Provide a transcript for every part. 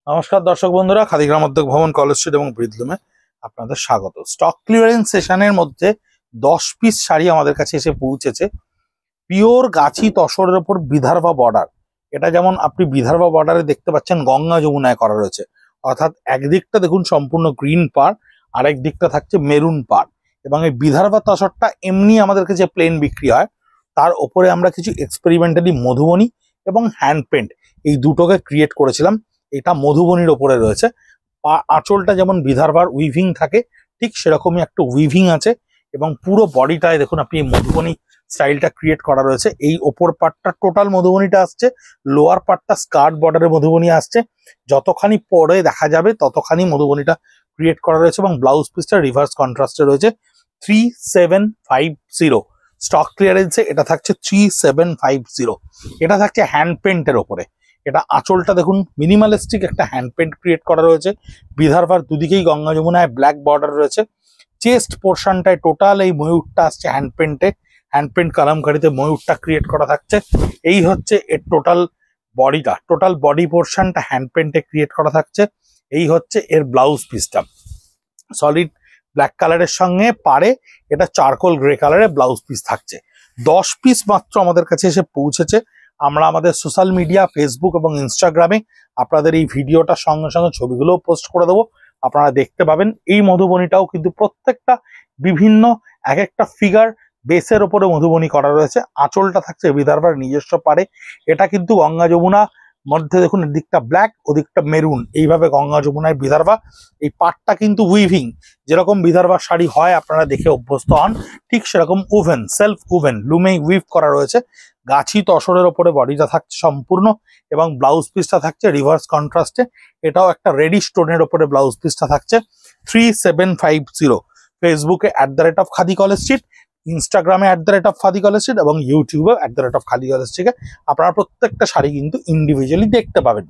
নমস্কার দর্শক বন্ধুরা, খাদি গ্রামোদ্যোগ ভবন, কলেজ স্ট্রিট এবং ব্রিদলুমে আপনাদের স্বাগত। স্টক ক্লিয়ারেন্স সেশনের মধ্যে 10 পিস শাড়ি আমাদের কাছে এসে পৌঁছেছে। পিওর গাছি তসরের উপর বিদর্ভা বর্ডার। এটা যেমন আপনি বিদর্ভা বর্ডারে দেখতে পাচ্ছেন গঙ্গা যমুনায় করা রয়েছে, অর্থাৎ একদিকটা দেখুন সম্পূর্ণ গ্রিন পাড়, আরেক দিকটা থাকছে মেরুন পাড়। এবং এই বিদর্ভা তসরটা এমনি আমাদের কাছে প্লেন বিক্রি হয়, তার ওপরে আমরা কিছু এক্সপেরিমেন্টালি মধুবনী এবং হ্যান্ড পেন্ট এই দুটোকে ক্রিয়েট করেছিলাম। এটা মধুবনীর ওপরে রয়েছে। আঁচলটা যেমন বিদর্ভার উইভিং থাকে, ঠিক সেরকমই একটা উইভিং আছে এবং পুরো বডিটায় দেখুন আপনি মধুবনী স্টাইলটা ক্রিয়েট করা রয়েছে। এই ওপর পার্টটা টোটাল মধুবনীটা আসছে, লোয়ার পার্টটা স্কার্ট বর্ডারে মধুবনী আসছে। যতখানি পরে দেখা যাবে ততখানি মধুবনীটা ক্রিয়েট করা রয়েছে এবং ব্লাউজ পিসটা রিভার্স কন্ট্রাস্টে রয়েছে। 3750 স্টক ক্লিয়ারেন্সে এটা থাকছে 3750। এটা থাকছে হ্যান্ড পেন্টের ওপরে। এটা আঁচলটা দেখুন মিনিমালিস্টিক একটা হ্যান্ড পেন্ট ক্রিয়েট করা রয়েছে। বিদর্ভার দুদিকেই গঙ্গা যমুনায় ব্ল্যাক বর্ডার রয়েছে। চেস্ট পোর্শনটায় টোটাল এই ময়ূরটা আসছে হ্যান্ড পেন্টে, হ্যান্ড পেন্ট কালামকারিতে ময়ূরটা ক্রিয়েট করা থাকছে। এই হচ্ছে এর টোটাল বডিটা, টোটাল বডি পোর্শনটা হ্যান্ড পেন্টে ক্রিয়েট করা থাকছে। এই হচ্ছে এর ব্লাউজ পিসটা, সলিড ব্ল্যাক কালারের সঙ্গে পারে এটা চারকোল গ্রে কালারের ব্লাউজ পিস থাকছে। 10 পিস মাত্র আমাদের কাছে এসে পৌঁছেছে। আমরা আমাদের সোশ্যাল মিডিয়া ফেসবুক এবং ইনস্টাগ্রামে আপনাদের এই ভিডিওটার সঙ্গে সঙ্গে ছবিগুলোও পোস্ট করে দেবো, আপনারা দেখতে পাবেন। এই মধুবনীটাও কিন্তু প্রত্যেকটা বিভিন্ন এক একটা ফিগার বেসের ওপরে মধুবনী করা রয়েছে। আঁচলটা থাকছে বিদর্ভার নিজস্ব পারে। এটা কিন্তু গঙ্গা যমুনা মধ্যে দেখুন এদিকটা ব্ল্যাক ওদিকটা মেরুন, এইভাবে গঙ্গা যমুনায় বিদর্ভা। এই পাটটা কিন্তু উইভিং, যেরকম বিদর্ভার শাড়ি হয় আপনারা দেখে অভ্যস্ত হন, ঠিক সেরকম ওভেন, সেলফ ওভেন লুমেই উইভ করা রয়েছে। গাছি তসরের ওপরে বডিটা থাকছে সম্পূর্ণ এবং ব্লাউজ পিসটা থাকছে রিভার্স কন্ট্রাস্টে। এটাও একটা রেডি স্টোনের ওপরে ব্লাউজ পিসটা থাকছে। 3750 ফেসবুকে @খাদি কলেজ স্ট্রিট, ইনস্টাগ্রামে @খাদি কলেজ স্ট্রিট এবং ইউটিউবে @খাদি কলেজ স্ট্রিটে আপনারা প্রত্যেকটা শাড়ি কিন্তু ইন্ডিভিজুয়ালি দেখতে পাবেন।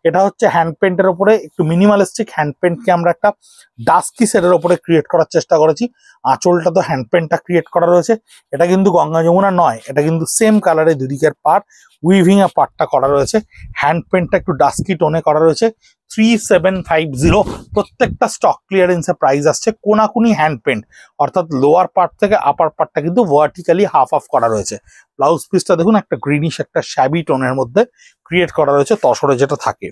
এটা হচ্ছে হ্যান্ড পেন্টের ওপরে একটু মিনিমালিস্টিক হ্যান্ড পেন্টকে আমরা একটা ডাস্কি সেটের ওপরে ক্রিয়েট করার চেষ্টা করেছি। আঁচলটা তো হ্যান্ড পেন্টটা ক্রিয়েট করা রয়েছে। এটা কিন্তু গঙ্গা যমুনা নয়, এটা কিন্তু সেম কালারে দুদিকের পার্ট উইভিং এর পার্টটা করা রয়েছে। হ্যান্ড পেন্টটা একটু ডাস্কি টোনে করা রয়েছে। 3750 প্রত্যেকটা স্টক ক্লিয়ারেন্সে প্রাইস আসছে। কোনাকুনি হ্যান্ড পেন্ট, অর্থাৎ লোয়ার পার্ট থেকে আপার পার্টটা কিন্তু ভার্টিক্যালি হাফ অফ করা রয়েছে। ব্লাউজ পিসটা দেখুন একটা গ্রিনিশ একটা শ্যাবি টোনের মধ্যে ক্রিয়েট করা রয়েছে তসরে যেটা থাকে।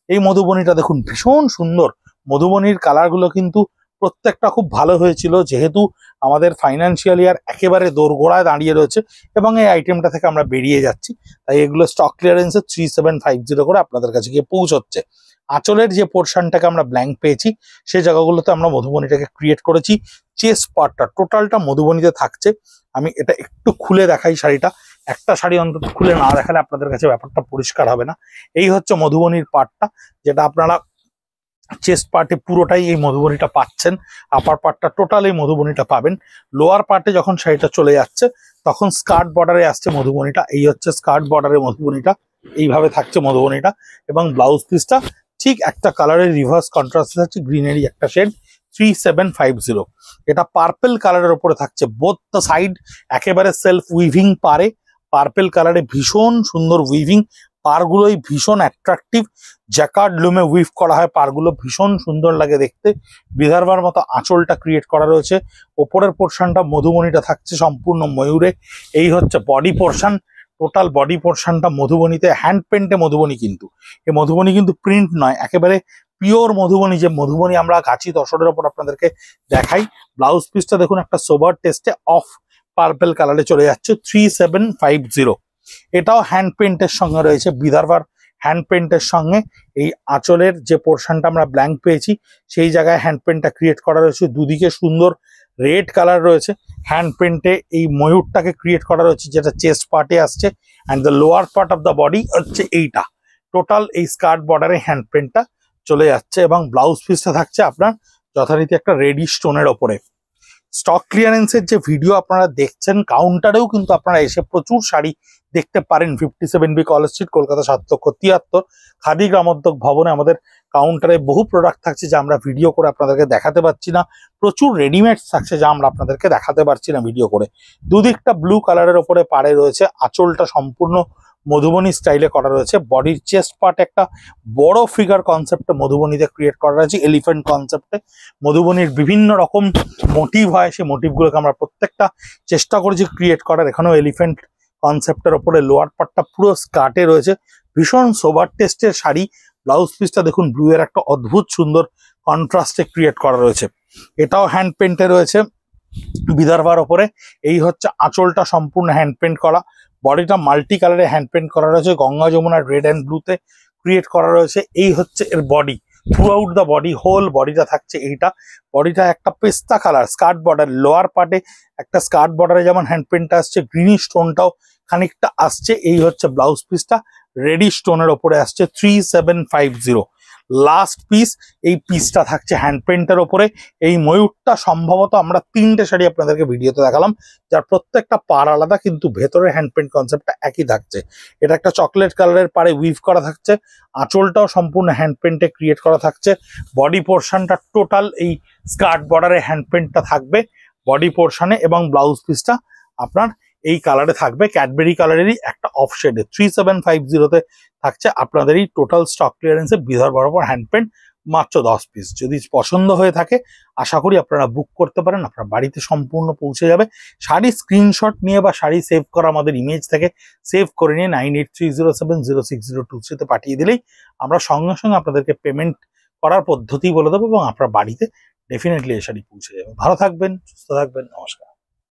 এই মধুবনীটা দেখুন ভীষণ সুন্দর। মধুবনীর কালারগুলো কিন্তু প্রত্যেকটা খুব ভালো হয়েছিল, যেহেতু আমাদের ফাইন্যান্সিয়াল ইয়ার একেবারে দোরগোড়ায় দাঁড়িয়ে রয়েছে এবং এই আইটেমটা থেকে আমরা বেরিয়ে যাচ্ছি, তাই এগুলো স্টক ক্লিয়ারেন্সে 3750 করে আপনাদের কাছে গিয়ে পৌঁছচ্ছে। আঁচলের যে পোর্শনটাকে আমরা ব্ল্যাঙ্ক পেয়েছি সেই জায়গাগুলোতে আমরা মধুবনীটাকে ক্রিয়েট করেছি। চেস্ট পার্টটা টোটালটা মধুবনীতে থাকছে। আমি এটা একটু খুলে দেখাই শাড়িটা, একটা শাড়ি অন্তত খুলে না দেখালে আপনাদের কাছে ব্যাপারটা পরিষ্কার হবে না। এই হচ্ছে মধুবনীর পার্টটা, যেটা আপনারা চেস্ট পার্টে পুরোটাই এই মধুবনীটা পাচ্ছেন। আপার পার্টটা টোটাল এই মধুবনীটা পাবেন। লোয়ার পার্টে যখন শাড়িটা চলে যাচ্ছে তখন স্কার্ট বর্ডারে আসছে মধুবনীটা। এই হচ্ছে স্কার্ট বর্ডারে মধুবনীটা, এইভাবে থাকছে মধুবনীটা এবং ব্লাউজ পিসটা ঠিক একটা কালারের রিভার্স কন্ট্রাস্ট থাকছে, গ্রিনারি একটা শেড। 3750 এটা পার্পেল কালারের উপরে থাকছে। বোথ দ্য সাইড একেবারে সেলফ উইভিং পারে, পার্পেল কালারে ভীষণ সুন্দর উইভিং। পারগুলোই ভীষণ অ্যাট্রাকটিভ, জ্যাকার্ড লুমে উইভ করা হয়, পারগুলো ভীষণ সুন্দর লাগে দেখতে। বিদর্ভার মতো আঁচলটা ক্রিয়েট করা রয়েছে। ওপরের পোর্শনটা মধুবনীটা থাকছে সম্পূর্ণ ময়ূরে। এই হচ্ছে বডি পোর্শন, টোটাল বডি পোর্শনটা মধুবনীতে হ্যান্ড পেন্টে মধুবনী, কিন্তু এই মধুবনী কিন্তু প্রিন্ট নয়, একেবারে পিওর মধুবনী, যে মধুবনী আমরা গাছি তসরের ওপর আপনাদেরকে দেখাই। ব্লাউজ পিসটা দেখুন একটা সোবার টেস্টে অফ পার্পেল কালারে চলে যাচ্ছে। 3750 এটাও হ্যান্ড পেন্টের সঙ্গে রয়েছে, বিদর্ভার হ্যান্ড পেন্টের সঙ্গে। এই আঁচলের যে পোর্শনটা আমরা ব্ল্যাঙ্ক পেয়েছি সেই জায়গায় হ্যান্ড পেন্টটা ক্রিয়েট করা রয়েছে। দুদিকে সুন্দর রেড কালার রয়েছে। হ্যান্ড পেন্টে এই ময়ূরটাকে ক্রিয়েট করা রয়েছে, যেটা চেস্ট পার্টে আসছে। And the lower part of the body হচ্ছে এইটা। টোটাল এই স্কার্ট বর্ডারে হ্যান্ড পেন্টটা চলে যাচ্ছে এবং ব্লাউজ পিসটা থাকছে আপনার যথারীতি একটা রেডি স্টোনের ওপরে। স্টক ক্লিয়ারেন্সের যে ভিডিও আপনারা দেখছেন, কাউন্টারেও কিন্তু আপনারা এসে প্রচুর শাড়ি দেখতে পারেন। 57B College Street, Kolkata 773। Khadi Gramodyog ভবনে আমাদের কাউন্টারে বহু প্রোডাক্ট থাকছে যা আমরা ভিডিও করে আপনাদেরকে দেখাতে পারছি না। প্রচুর রেডিমেড থাকছে যা আমরা আপনাদেরকে দেখাতে পারছি না ভিডিও করে। দুদিকটা ব্লু কালারের ওপরে পাড়ে রয়েছে। আঁচলটা সম্পূর্ণ মধুবনী স্টাইলে করা রয়েছে। বডির চেস্ট পার্ট একটা বড় ফিগার কনসেপ্টে মধুবনীতে ক্রিয়েট করা রয়েছে, এলিফ্যান্ট কনসেপ্টে। মধুবনীর বিভিন্ন রকম মোটিভ হয়, সেই মোটিভগুলোকে আমরা প্রত্যেকটা চেষ্টা করেছি ক্রিয়েট করার। এখানেও এলিফ্যান্ট কনসেপ্টের ওপরে লোয়ার পার্টটা পুরো স্কার্টে রয়েছে। ভীষণ সোবার টেস্টের শাড়ি। ব্লাউজ পিসটা দেখুন ব্লু এর একটা অদ্ভুত সুন্দর কন্ট্রাস্টে ক্রিয়েট করা রয়েছে। এটাও হ্যান্ড পেন্টে রয়েছে বিদর্ভার ওপরে। এই হচ্ছে আঁচলটা সম্পূর্ণ হ্যান্ড পেন্ট করা। বডিটা মাল্টি কালারে হ্যান্ড পেন্ট করা রয়েছে, গঙ্গা যমুনার রেড অ্যান্ড ব্লুতে ক্রিয়েট করা রয়েছে। এই হচ্ছে এর body, throughout the body, whole বডিটা থাকছে এইটা। বডিটা একটা পেস্তা কালার, স্কার্ট বর্ডার, লোয়ার পার্টে একটা স্কার্ট বর্ডারে যেমন হ্যান্ড পেন্টটা আসছে, গ্রিনিশ স্টোনটাও খানিকটা আসছে। এই হচ্ছে ব্লাউজ পিসটা, রেডি স্টোনের ওপরে আসছে 3750। লাস্ট পিস, এই পিসটা থাকছে হ্যান্ড পেন্টের ওপরে। এই ময়ূরটা সম্ভবত আমরা 3টে শাড়ি আপনাদেরকে ভিডিওতে দেখালাম, যার প্রত্যেকটা পার আলাদা, কিন্তু ভেতরে হ্যান্ড পেন্ট কনসেপ্টটা একই থাকছে। এটা একটা চকলেট কালারের পারে উইভ করা থাকছে। আঁচলটাও সম্পূর্ণ হ্যান্ড পেন্টে ক্রিয়েট করা থাকছে। বডি পোর্শনটা টোটাল এই স্কার্ট বর্ডারে হ্যান্ড পেন্টটা থাকবে বডি পোর্শনে, এবং ব্লাউজ পিসটা আপনার এই কালারে থাকবে, ক্যাডবেরি কালারেরই একটা অফ শেডে। 3750-তে থাকছে আপনাদের এই টোটাল স্টক ক্লিয়ারেন্সে বিদর্ভার ওপর হ্যান্ড পেন্ট, মাত্র 10 পিস। যদি পছন্দ হয়ে থাকে আশা করি আপনারা বুক করতে পারেন, আপনার বাড়িতে সম্পূর্ণ পৌঁছে যাবে। শাড়ি স্ক্রিনশট নিয়ে বা শাড়ি সেভ করা আমাদের ইমেজ থেকে সেভ করে নিয়ে 9830706023-তে পাঠিয়ে দিলেই আমরা সঙ্গে সঙ্গে আপনাদেরকে পেমেন্ট করার পদ্ধতি বলে দেবো, এবং আপনার বাড়িতে ডেফিনেটলি এই শাড়ি পৌঁছে যাবে। ভালো থাকবেন, সুস্থ থাকবেন, নমস্কার।